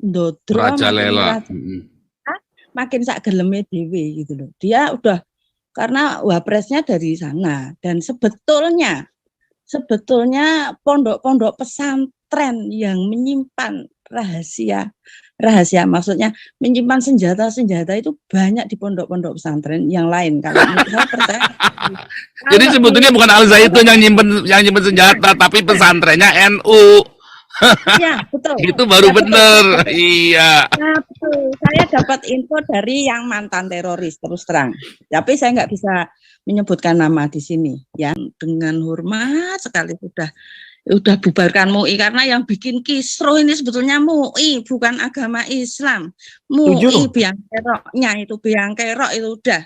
ndodro merajalela, makin sak geleme dhewe gitu loh. Dia udah karena wapresnya dari sana dan sebetulnya pondok-pondok pesantren yang menyimpan rahasia maksudnya menyimpan senjata itu banyak di pondok-pondok pesantren yang lain. Kalau saya percaya. Jadi sebetulnya bukan Al Zaitun yang nyimpen senjata, tapi pesantrennya NU. Iya, betul. Itu baru ya, bener. Betul. Iya. Nah, betul. Saya dapat info dari yang mantan teroris terus terang. Tapi saya nggak bisa menyebutkan nama di sini ya. Dengan hormat sekali udah bubarkan MUI karena yang bikin kisruh ini sebetulnya MUI bukan agama Islam. MUI biang kerok itu udah.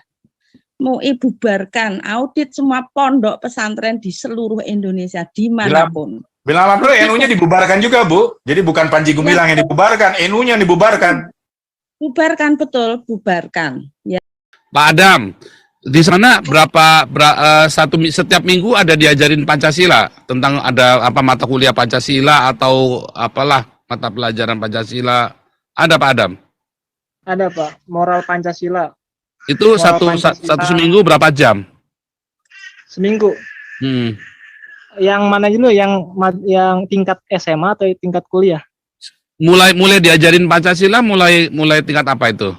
MUI bubarkan, audit semua pondok pesantren di seluruh Indonesia dimanapun. Bilang dulu NU-nya dibubarkan juga, Bu. Jadi bukan Panji Gumilang yang dibubarkan, NU-nya yang dibubarkan. Bubarkan, betul, bubarkan. Ya. Pak Adam, di sana setiap minggu ada diajarin Pancasila tentang ada apa mata kuliah Pancasila atau apalah mata pelajaran Pancasila. Ada Pak Adam? Ada Pak, moral Pancasila. Itu satu seminggu berapa jam? Seminggu. Yang mana dulu? Yang tingkat SMA atau tingkat kuliah? Mulai diajarin Pancasila mulai tingkat apa itu?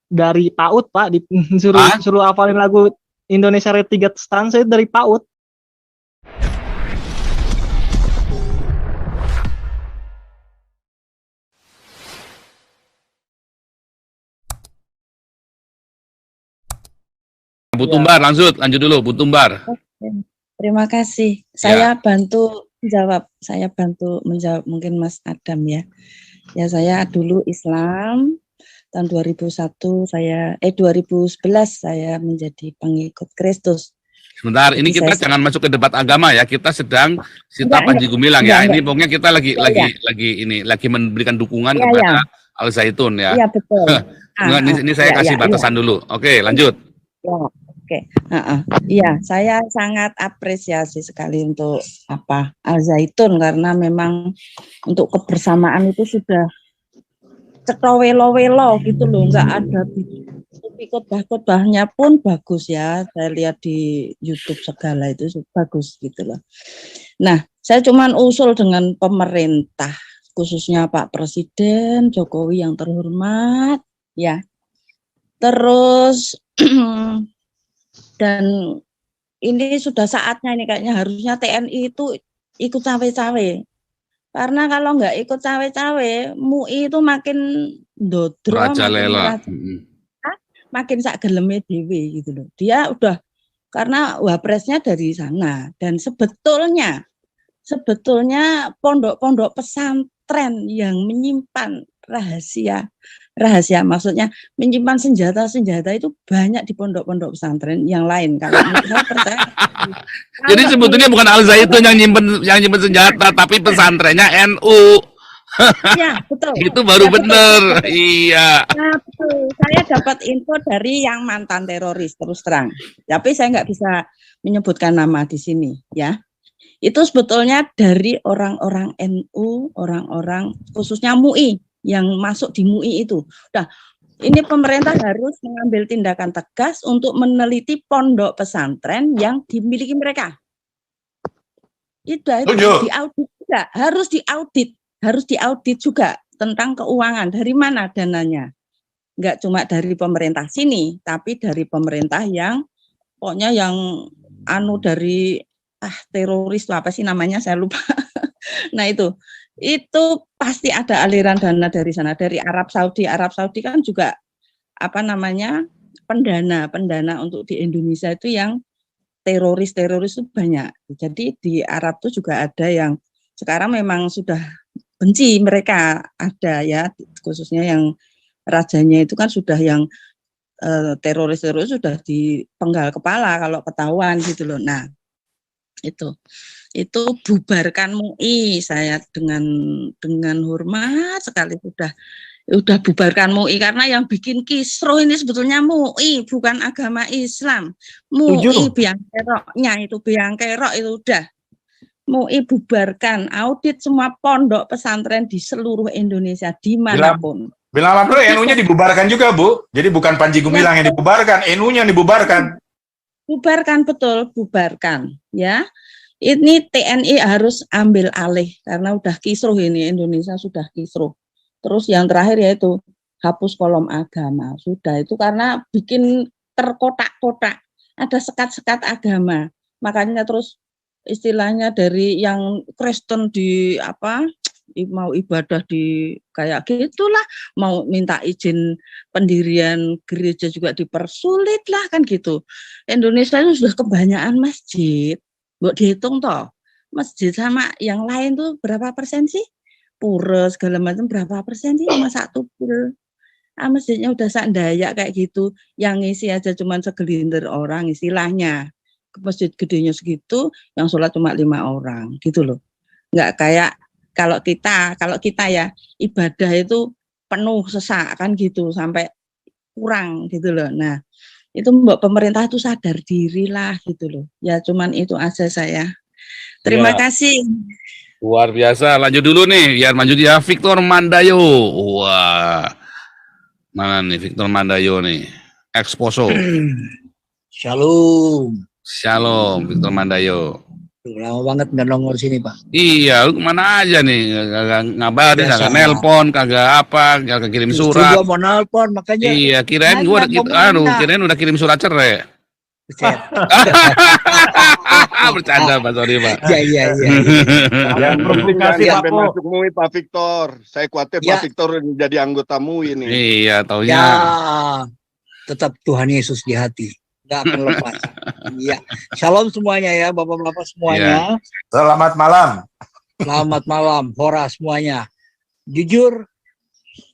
Dari PAUD, Pak, suruh hafalin lagu Indonesia Raya 3 stansa dari PAUD. Bu Tumbar, lanjut dulu Bu Tumbar. Terima kasih. Saya bantu menjawab mungkin Mas Adam ya. Ya, saya dulu Islam tahun 2011 saya menjadi pengikut Kristus. Sebentar, ini kita jangan masuk ke debat agama ya. Kita sedang Panji Gumilang ya. Ini pokoknya kita lagi memberikan dukungan kepada Al Zaitun ya. Iya, betul. Ini saya kasih batasan dulu. Oke, lanjut. Ya. Oke, iya, saya sangat apresiasi sekali untuk Al Zaitun karena memang untuk kebersamaan itu sudah cekro-welo-welo gitu loh, nggak ada khotbah-khotbahnya pun bagus ya, saya lihat di YouTube segala itu bagus gitu loh. Nah, saya cuman usul dengan pemerintah, khususnya Pak Presiden Jokowi yang terhormat, ya. Terus dan ini sudah saatnya ini kayaknya harusnya TNI itu ikut cawe-cawe. Karena kalau nggak ikut cawe-cawe, MUI itu makin ndodro, makin sak geleme dhewe gitu loh. Dia udah karena wapresnya dari sana dan sebetulnya pondok-pondok pesantren yang menyimpan rahasia maksudnya menyimpan senjata itu banyak di pondok-pondok pesantren yang lain. Kalau saya percaya. Jadi sebetulnya bukan Al Zaitun yang nyimpen senjata, tapi pesantrennya NU. Iya, betul. Itu baru bener. Betul. Iya. Nah, betul. Saya dapat info dari yang mantan teroris terus terang. Tapi saya nggak bisa menyebutkan nama di sini, ya. Itu sebetulnya dari orang-orang NU, orang-orang khususnya MUI. Yang masuk di MUI itu. Nah, ini pemerintah harus mengambil tindakan tegas untuk meneliti pondok pesantren yang dimiliki mereka. Itu diaudit juga, harus diaudit juga tentang keuangan. Dari mana dananya? Enggak cuma dari pemerintah sini, tapi dari pemerintah yang pokoknya yang dari teroris itu apa sih namanya, saya lupa. Nah, itu pasti ada aliran dana dari sana, dari Arab Saudi. Arab Saudi kan juga pendana untuk di Indonesia itu yang teroris itu banyak. Jadi di Arab itu juga ada yang sekarang memang sudah benci mereka, ada ya, khususnya yang rajanya itu kan sudah yang teroris sudah dipenggal kepala kalau ketahuan gitu loh. Nah, itu bubarkan MUI. Saya dengan hormat sekali udah bubarkan MUI karena yang bikin kisruh ini sebetulnya MUI bukan agama Islam. MUI biang kerok itu udah. MUI bubarkan, audit semua pondok pesantren di seluruh Indonesia, dimanapun. Bilang apa bro, NU-nya dibubarkan juga Bu. Jadi bukan Panji Gumilang yang dibubarkan, NU-nya yang dibubarkan. Bubarkan, betul, bubarkan. Ya, ini TNI harus ambil alih karena udah kisruh ini, Indonesia sudah kisruh. Terus yang terakhir yaitu hapus kolom agama. Sudah itu karena bikin terkotak-kotak, ada sekat-sekat agama. Makanya terus istilahnya dari yang Kristen di apa, mau ibadah di kayak gitulah, mau minta izin pendirian gereja juga dipersulit lah kan gitu. Indonesia itu sudah kebanyakan masjid. Buat dihitung toh, masjid sama yang lain tuh berapa persen sih? Pura segala macam berapa persen sih? Cuma 1 pura. Masjidnya udah sak Dayak kayak gitu, yang ngisi aja cuma segelintir orang istilahnya. Ke masjid gedenya segitu, yang sholat cuma 5 orang gitu loh. Nggak kayak kalau kita ya ibadah itu penuh sesak kan gitu sampai kurang gitu loh. Nah, itu Mbak pemerintah itu sadar diri lah gitu loh. Ya cuman itu aja saya. Terima kasih. Luar biasa. Lanjut dulu nih, biar lanjut ya Victor Mandayo. Wah. Mana nih Victor Mandayo nih? Exposo. Shalom. Shalom Victor Mandayo. Lama banget nggak nongol sini Pak. Iya, lu kemana aja nih? Kagak ngabarin, Biasa. kagak nelpon, kagak apa, kagak kirim Justru surat. gua mau nelpon makanya. Iya, kirain gua kirain udah kirim surat cerai. Buset. Bercanda Pak, sorry Pak. Iya. Yang Komunikasi, sampai Pak Po. masuk MUI Pak Victor. Saya khawatir Ya. Pak Victor jadi anggota MUI nih. Iya, taunya. Ya, tetap Tuhan Yesus di hati. Nggak akan lepas. Iya. Shalom semuanya ya, bapak-bapak semuanya. Selamat malam. Selamat malam, hora semuanya. Jujur,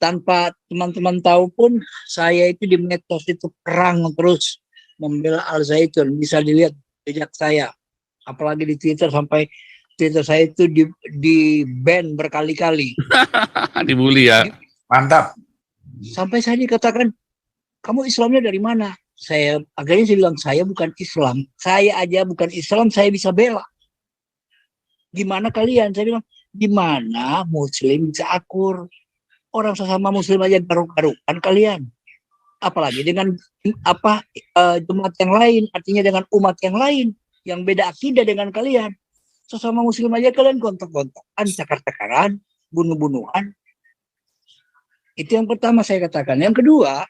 tanpa teman-teman tahu pun, saya itu di medsos itu perang terus membela Al Zaitun. Bisa dilihat jejak saya. Apalagi di Twitter, sampai Twitter saya itu di ban berkali-kali. Dibully ya. Mantap. Sampai saya dikatakan, kamu Islamnya dari mana? Akhirnya saya bilang, saya bukan Islam. Saya aja bukan Islam, saya bisa bela. Gimana kalian? Saya bilang, gimana Muslim bisa akur? Orang sesama Muslim aja garuk-garukan kalian. Apalagi dengan jemaat yang lain, artinya dengan umat yang lain, yang beda akidah dengan kalian. Sesama Muslim aja kalian gontok-gontokan, cakar-cakaran, bunuh-bunuhan. Itu yang pertama saya katakan. Yang kedua,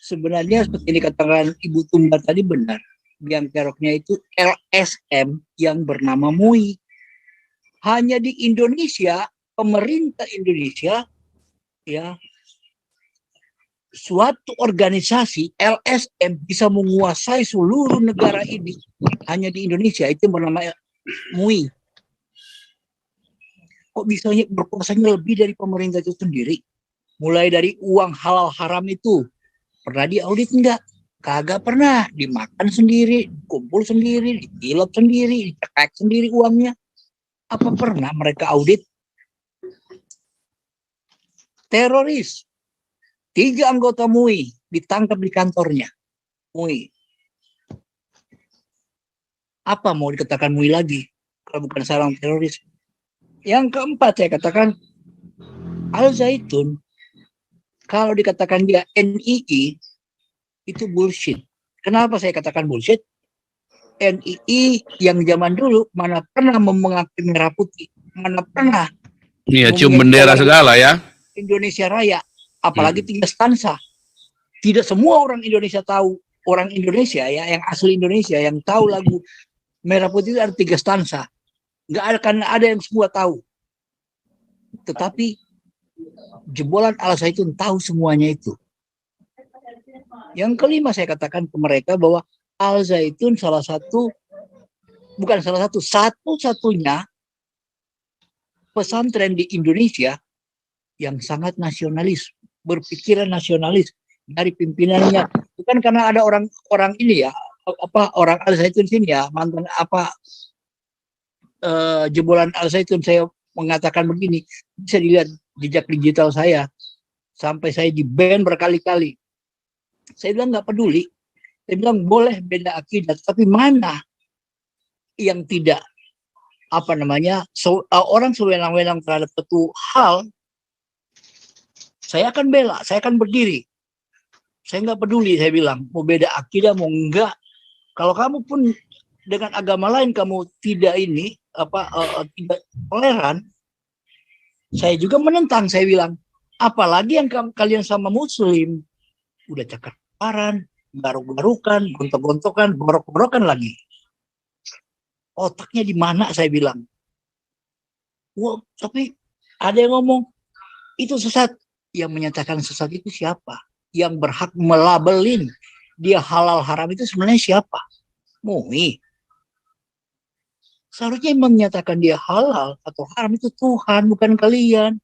sebenarnya seperti yang dikatakan Ibu Tumba tadi benar. Yang keroknya itu LSM yang bernama MUI. Hanya di Indonesia, pemerintah Indonesia, ya, suatu organisasi LSM bisa menguasai seluruh negara ini. Hanya di Indonesia, itu bernama MUI. Kok bisa berkuasanya lebih dari pemerintah itu sendiri? Mulai dari uang halal haram itu, pernah diaudit enggak? Kagak pernah. Dimakan sendiri, kumpul sendiri, ditilap sendiri, dicekek sendiri uangnya. Apa pernah mereka audit? Teroris. 3 anggota MUI ditangkap di kantornya. MUI. Apa mau dikatakan MUI lagi? Kalau bukan sarang teroris. Yang keempat saya katakan, Al Zaitun, kalau dikatakan dia NII, itu bullshit. Kenapa saya katakan bullshit? NII yang zaman dulu mana pernah mengakui merah putih, mana pernah Iya, cium bendera segala ya. Indonesia Raya, apalagi 3 stansa. Tidak semua orang Indonesia tahu, orang Indonesia ya, yang asli Indonesia yang tahu lagu merah putih itu ada 3 stansa. Nggak akan ada yang semua tahu. Tetapi jebolan Al Zaitun tahu semuanya itu. Yang kelima saya katakan ke mereka bahwa Al Zaitun satu-satunya pesantren di Indonesia yang sangat nasionalis, berpikiran nasionalis dari pimpinannya. Bukan karena ada orang ini ya, orang Al Zaitun sini ya, mantan jebolan Al Zaitun, saya mengatakan begini, bisa dilihat jejak digital saya, sampai saya di ban berkali-kali. Saya bilang nggak peduli. Saya bilang boleh beda akidah, tapi mana yang tidak orang sewenang-wenang terhadap satu hal, saya akan bela, saya akan berdiri. Saya nggak peduli, saya bilang, mau beda akidah, mau enggak. Kalau kamu pun dengan agama lain kamu tidak tidak toleran, saya juga menentang. Saya bilang, apalagi yang kalian sama Muslim, udah cakaran, garuk-garukan, gontok-gontokan, borok-borokan lagi. Otaknya di mana, saya bilang. Wah, tapi ada yang ngomong itu sesat. Yang menyatakan sesat itu siapa? Yang berhak melabelin dia halal haram itu sebenarnya siapa? MUI. Seharusnya yang menyatakan dia halal atau haram itu Tuhan, bukan kalian.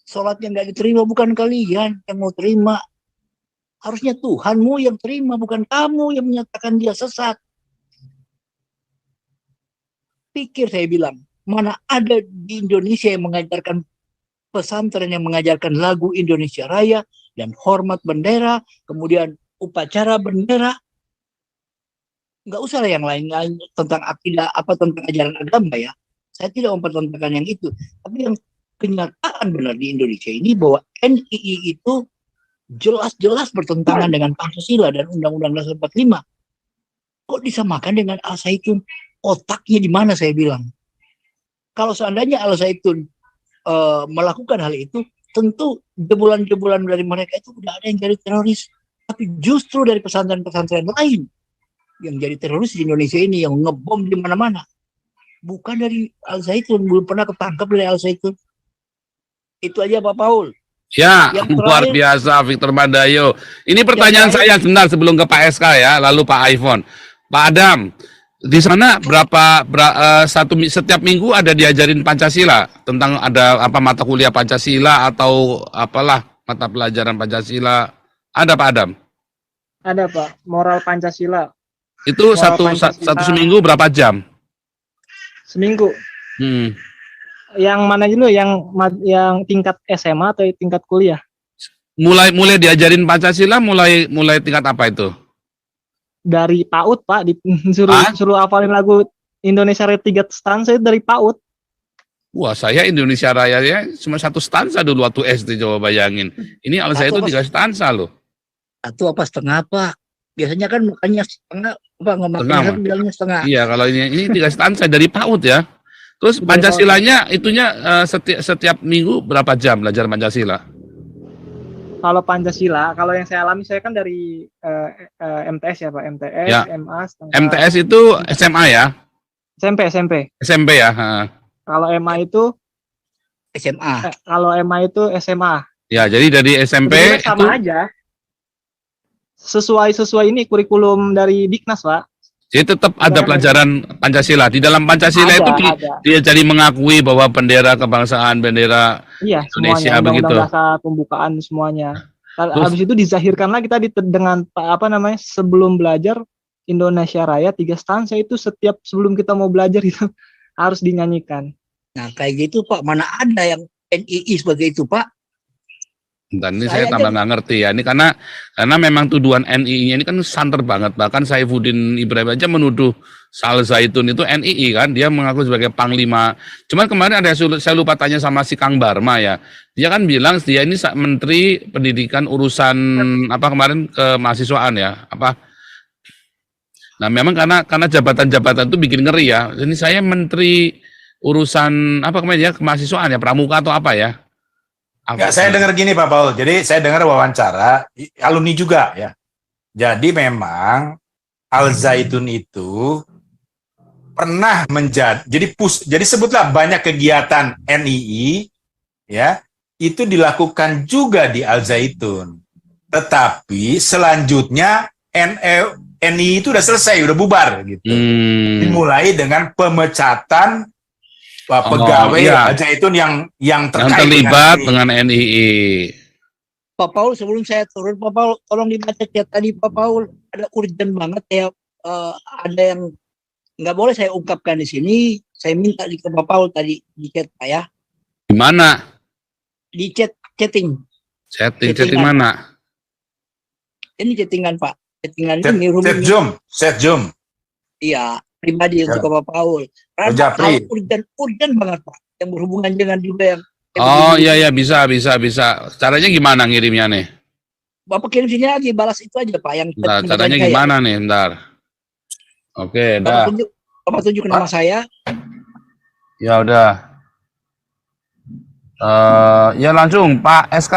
Sholat yang nggak diterima bukan kalian yang mau terima. Harusnya Tuhanmu yang terima, bukan kamu yang menyatakan dia sesat. Pikir, saya bilang, mana ada di Indonesia yang mengajarkan pesantren yang mengajarkan lagu Indonesia Raya dan hormat bendera, kemudian upacara bendera. Nggak usah lah yang lain-lain tentang akidah, tentang ajaran agama ya. Saya tidak mempertentangkan yang itu. Tapi yang kenyataan benar di Indonesia ini bahwa NII itu jelas-jelas bertentangan dengan Pancasila dan Undang-Undang Dasar 45. Kok disamakan dengan Al-Zaitun? Otaknya di mana, saya bilang. Kalau seandainya Al-Zaitun melakukan hal itu, tentu jebolan-jebolan dari mereka itu udah ada yang jadi teroris. Tapi justru dari pesantren-pesantren lain yang jadi teroris di Indonesia ini, yang ngebom di mana-mana, bukan dari Al-Zaitun, belum pernah ketangkap dari Al-Zaitun. Itu aja Pak Paul. Ya, luar biasa Victor Mandayo. Ini pertanyaan saya sebentar sebelum ke Pak SK ya, lalu Pak iPhone. Pak Adam, di sana setiap minggu ada diajarin Pancasila, tentang ada mata kuliah Pancasila atau apalah mata pelajaran Pancasila. Ada Pak Adam? Ada Pak, moral Pancasila. Itu satu seminggu berapa jam? Seminggu. Yang mana dulu? Yang tingkat SMA atau tingkat kuliah? Mulai diajarin Pancasila mulai tingkat apa itu? Dari PAUD Pak, suruh hafalin lagu Indonesia Raya 3 stansa itu dari PAUD. Wah, saya Indonesia Raya ya cuma 1 stansa dulu waktu SD, coba bayangin. Ini saya itu 3 stansa loh. 1 apa setengah Pak? Biasanya kan makanya setengah, ngomongnya bilangnya setengah. Iya, kalau ini 3 stansa dari PAUD ya. Terus Pancasilanya itunya setiap minggu berapa jam belajar Pancasila? Kalau Pancasila, kalau yang saya alami, saya kan dari MTS ya Pak, MTS, ya. MA. MTS itu SMA ya? SMP ya. Kalau MA itu SMA. Kalau MA itu SMA. Ya, jadi dari SMP sama itu aja. Sesuai ini kurikulum dari Diknas Pak. Jadi tetap ada pelajaran Pancasila. Di dalam Pancasila itu dia jadi mengakui bahwa bendera kebangsaan, bendera Indonesia semuanya, begitu. Undang-undang dasar pembukaan semuanya. Habis itu dizahirkan lagi tadi dengan sebelum belajar Indonesia Raya 3 stansa itu setiap sebelum kita mau belajar itu harus dinyanyikan. Nah kayak gitu Pak, mana ada yang NII sebagai itu Pak? Dan ini saya tambah nggak ngerti ya, ini karena memang tuduhan NII-nya ini kan santer banget, bahkan Saifuddin Ibrahim aja menuduh Al-Zaitun itu NII kan, dia mengaku sebagai panglima. Cuman kemarin ada saya lupa tanya sama si Kang Barma ya, dia kan bilang dia ini Menteri Pendidikan urusan kemarin kemahasiswaan ya, Nah memang karena jabatan-jabatan itu bikin ngeri ya, ini saya Menteri urusan kemarin ya, kemahasiswaan ya, pramuka atau apa ya. Enggak, saya dengar gini Pak Paul. Jadi saya dengar wawancara alumni juga ya. Jadi memang Al-Zaitun itu pernah jadi sebutlah banyak kegiatan NII ya, itu dilakukan juga di Al-Zaitun. Tetapi selanjutnya NII itu udah selesai, udah bubar gitu. Dimulai dengan pemecatan pegawai Al-Zaitun yang terlibat dengan NII. Pak Paul, sebelum saya turun, Pak Paul, tolong dibaca chat tadi Pak Paul, ada urgent banget ya, ada yang nggak boleh saya ungkapkan di sini. Saya minta ke Pak Paul tadi di chat Pak ya. Di mana? Di chatting. Chatting mana? Ini chattingan Pak. Chattingan ini room. Set Zoom. Iya. pribadi untuk Bapak Paul. Karena Japri. hal urgen banget Pak, yang berhubungan dengan juga yang Oh iya bisa. Caranya gimana ngirimnya nih? Bapak kirim sini lagi, balas itu aja Pak yang Bentar, penting caranya dari saya. gimana nih? Bentar. Oke, dah. Bapak tunjuk nama saya. Ya udah. Ya langsung Pak SK.